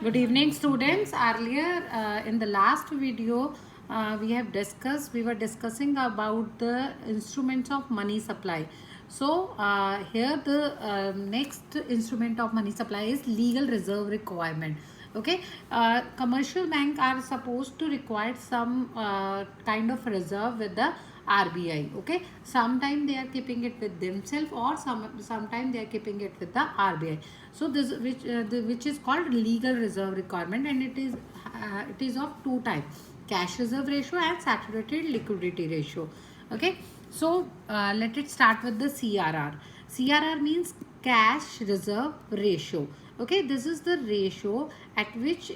Good evening, students. Earlier, in the last video, we were discussing about the instruments of money supply. So, here the next instrument of money supply is legal reserve requirement. Okay, commercial bank are supposed to require some kind of reserve with the RBI. Okay, sometime they are keeping it with themselves, or sometime they are keeping it with the RBI. So this which is called legal reserve requirement, and it is of two types: cash reserve ratio and saturated liquidity ratio. Okay, so let it start with the CRR. CRR means cash reserve ratio. Okay, this is the ratio at which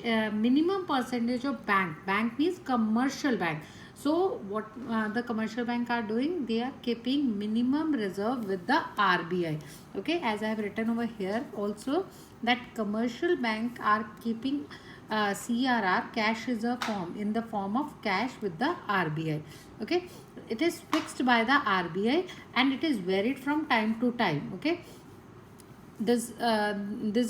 minimum percentage of bank means commercial bank. So what the commercial bank are doing, they are keeping minimum reserve with the RBI. Okay, as I have written over here also, that commercial bank are keeping CRR, cash reserve form, in the form of cash with the RBI. Okay, it is fixed by the RBI and it is varied from time to time. Okay, this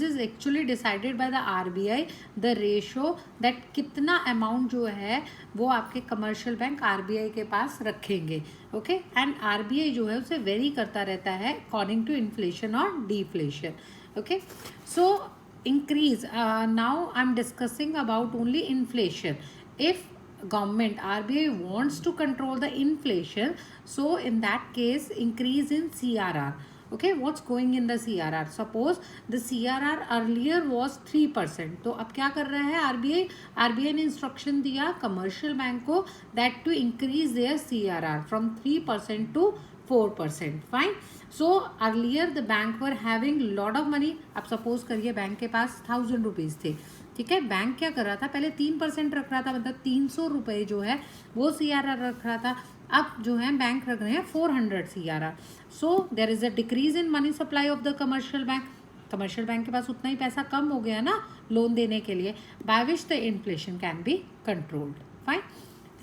is actually decided by the RBI, the ratio that कितना amount जो है वो आपके commercial bank RBI के पास रखेंगे. Okay, and RBI जो है उसे वेरी करता रहता है अकॉर्डिंग टू इन्फ्लेशन और deflation. Okay, so increase, now I'm discussing about only inflation. If government RBI wants to control the inflation, so in that case increase in CRR. Okay, what's going in the CRR? Suppose the CRR earlier was 3%. तो अब क्या कर रहा है RBI ने instruction दिया commercial bank को that to increase their CRR from 3% to 4%. Fine. So earlier the bank were having lot of money. अब सपोज करिए बैंक के पास 1000 रुपीज़ थे. ठीक है, बैंक क्या कर रहा था, पहले 3% रख रहा था, मतलब 300 रुपये जो है वो CRR रख रहा था. अब जो है बैंक रख रहे हैं 400 CRR. So there is a decrease in money supply of the commercial bank. Commercial bank के पास उतना ही पैसा कम हो गया ना लोन देने के लिए, by which the inflation can be controlled. Fine.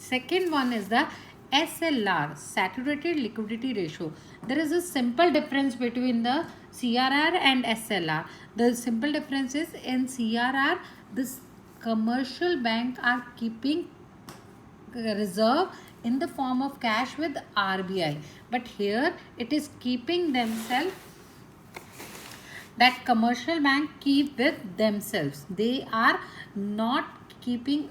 Second one is the SLR, saturated liquidity ratio. There is a simple difference between the CRR and SLR. The simple difference is in CRR, this commercial bank are keeping reserve in the form of cash with RBI, but here it is keeping themselves, that commercial bank keep with themselves. They are not keeping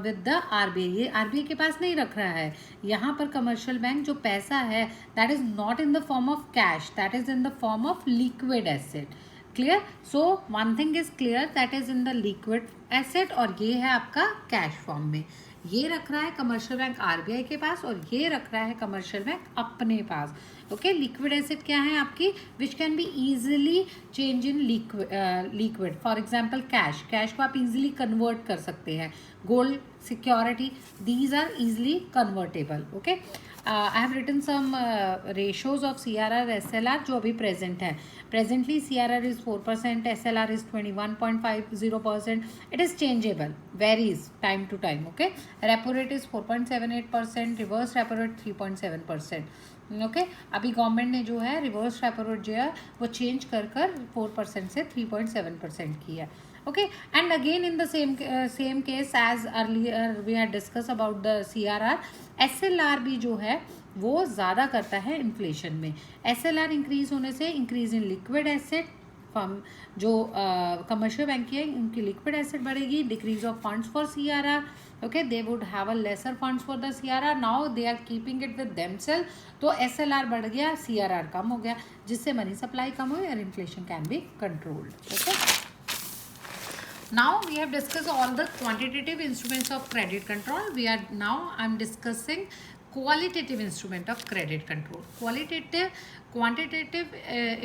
with the RBI. ये RBI के पास नहीं रख रहा है. यहाँ पर commercial bank जो पैसा है that is not in the form of cash, that is in the form of liquid asset. Clear. So one thing is clear, that is in the liquid asset और ये है आपका कैश फॉर्म में. ये रख रहा है कमर्शियल बैंक RBI के पास और ये रख रहा है कमर्शियल बैंक अपने पास. ओके, लिक्विड एसेट क्या है आपकी, which can be easily change in liquid. For example cash को आप इजीली कन्वर्ट कर सकते हैं. Gold security, these are easily convertible. Okay, I have written some ratios of CRR SLR जो अभी प्रेजेंट है. Presently CRR is 4%, SLR is 21.50%. It is changeable, varies time to time. Okay, repo rate is 4.78%, reverse repo rate 3.7%. Okay, अभी government ने जो है reverse repo rate जो है वो चेंज कर 4% से 3.7% किया. Okay, and again in the same case as earlier we had discuss about the CRR, SLR भी जो है वो ज़्यादा करता है इन्फ्लेशन में. SLR इंक्रीज होने से इंक्रीज इन लिक्विड एसेट, जो कमर्शियल बैंक की है उनकी लिक्विड एसेट बढ़ेगी. Decrease of funds for CRR. Okay, they would have a lesser funds for the CRR. Now they are keeping it with themself. तो SLR बढ़ गया, CRR कम हो गया, जिससे मनी सप्लाई कम हुई और inflation can be controlled. Okay, now we have discussed all the quantitative instruments of credit control. I'm discussing qualitative instrument of credit control. Quantitative,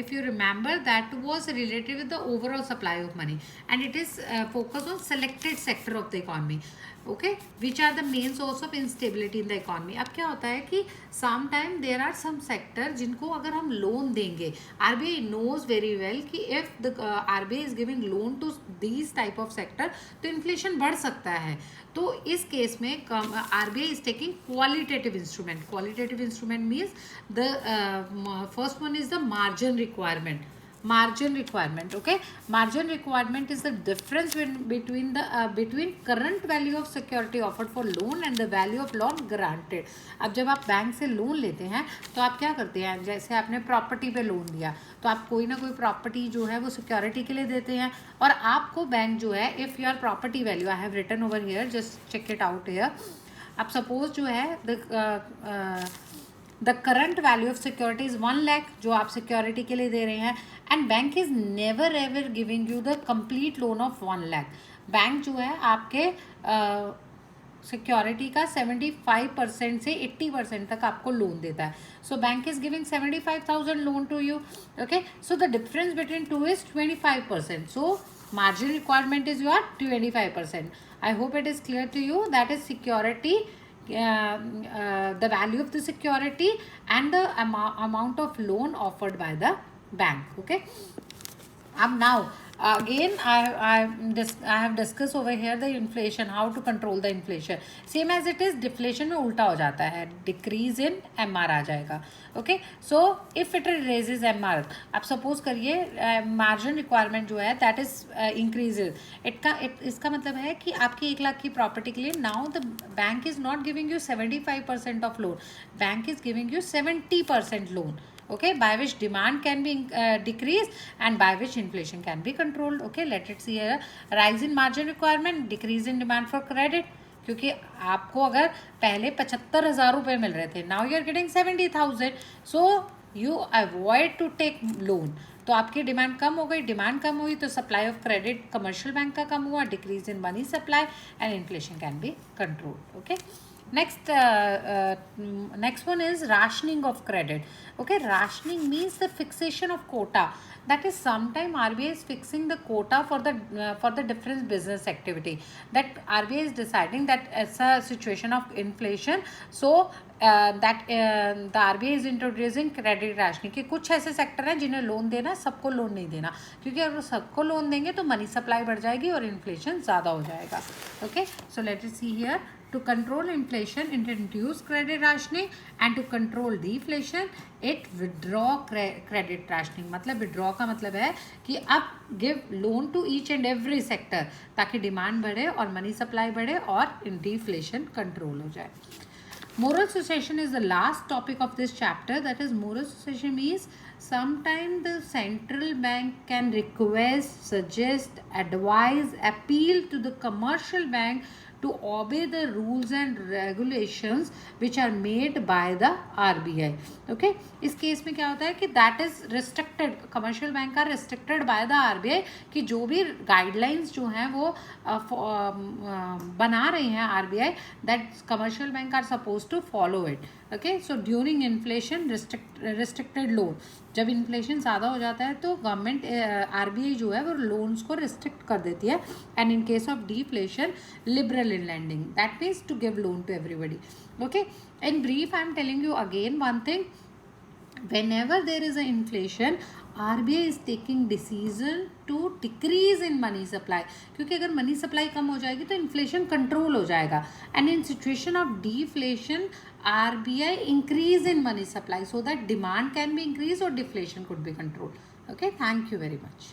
if you remember, that was related with the overall supply of money, and it is focused on selected sector of the economy. Okay, which are the main source of instability in the economy. अब क्या होता है कि some time there are some sector जिनको अगर हम loan देंगे, RBI knows very well कि if the RBI is giving loan to these type of sector तो इन्फ्लेशन बढ़ सकता है. तो इस केस में RBI is taking qualitative instrument. Qualitative instrument means the first one is the margin requirement. margin requirement. Okay, margin requirement is the difference between current value of security offered for loan and the value of loan granted. अब जब आप bank से loan लेते हैं तो आप क्या करते हैं, जैसे आपने प्रॉपर्टी पे लोन दिया तो आप कोई ना कोई प्रॉपर्टी जो है वो सिक्योरिटी के लिए देते हैं, और आपको बैंक जो है, if your property value, I have written over here, just check it out here, आप सपोज जो है the current value of security is 1 lakh जो आप सिक्योरिटी के लिए दे रहे हैं, and bank is never ever giving you the complete loan of 1 lakh. Bank जो है आपके सिक्योरिटी का 75% से 80% तक आपको लोन देता है. So bank is giving 75,000 loan to you. Okay, so the difference between two is 25%. सो margin requirement is your 25%. I hope it is clear to you. That is security, the value of the security and the amount of loan offered by the bank. Okay, now again I have discussed over here the inflation, how to control the inflation. Same as it is, deflation में उल्टा हो जाता है, decrease in MR आ जाएगा. Okay, so if it raises MR, आप suppose करिए margin requirement जो है that is increases, इसका मतलब है कि आपकी 1 लाख की प्रॉपर्टी के लिए now the bank is not giving you 75% of loan, bank is giving you 70% loan. Okay, by which demand can be decreased and by which inflation can be controlled. Okay, let it see here, rise in margin requirement, decrease in demand for credit. क्योंकि आपको अगर पहले 75,000 रुपये मिल रहे थे, now you are getting 70,000, so you avoid to take loan. तो आपकी डिमांड कम हो गई, डिमांड कम हुई तो supply of credit commercial bank का कम हुआ, decrease in money supply and inflation can be controlled. Okay, next one is rationing of credit. Okay, rationing means the fixation of quota. That is, sometime RBI is fixing the quota for the different business activity. That RBI is deciding that it's a situation of inflation, so that the RBI is introducing credit rationing. कि कुछ ऐसे sector हैं जिन्हें loan देना, सबको loan नहीं देना, क्योंकि अगर सबको लोन देंगे तो मनी सप्लाई बढ़ जाएगी और इन्फ्लेशन ज़्यादा हो जाएगा. Okay, so let us see here, to control inflation it introduce credit rationing, and to control deflation it withdraw credit rationing. मतलब withdraw का मतलब है कि अब give loan to each and every sector ताकि डिमांड बढ़े और मनी सप्लाई बढ़े और deflation कंट्रोल हो जाए. Moral suasion is the last topic of this chapter. That is, moral suasion means sometimes the central bank can request, suggest, advise, appeal to the commercial bank to obey the rules and regulations which are made by the RBI. Okay, इस केस में क्या होता है कि that is restricted, commercial bank are restricted by the RBI कि जो भी guidelines जो हैं वो बना रही हैं RBI, that commercial bank are supposed to follow it. Okay, so during inflation restricted loan, जब इन्फ्लेशन ज़्यादा हो जाता है तो गवर्नमेंट RBI जो है वो लोन्स को रिस्ट्रिक्ट कर देती है, and in case of deflation liberal in lending, that means to give loan to everybody. Okay, in brief I am telling you again one thing, whenever there is an inflation, RBI is taking decision to decrease in money supply, क्योंकि अगर money supply कम हो जाएगी तो inflation control हो जाएगा, and in situation of deflation RBI increase in money supply so that demand can be increased or deflation could be controlled. Okay, thank you very much.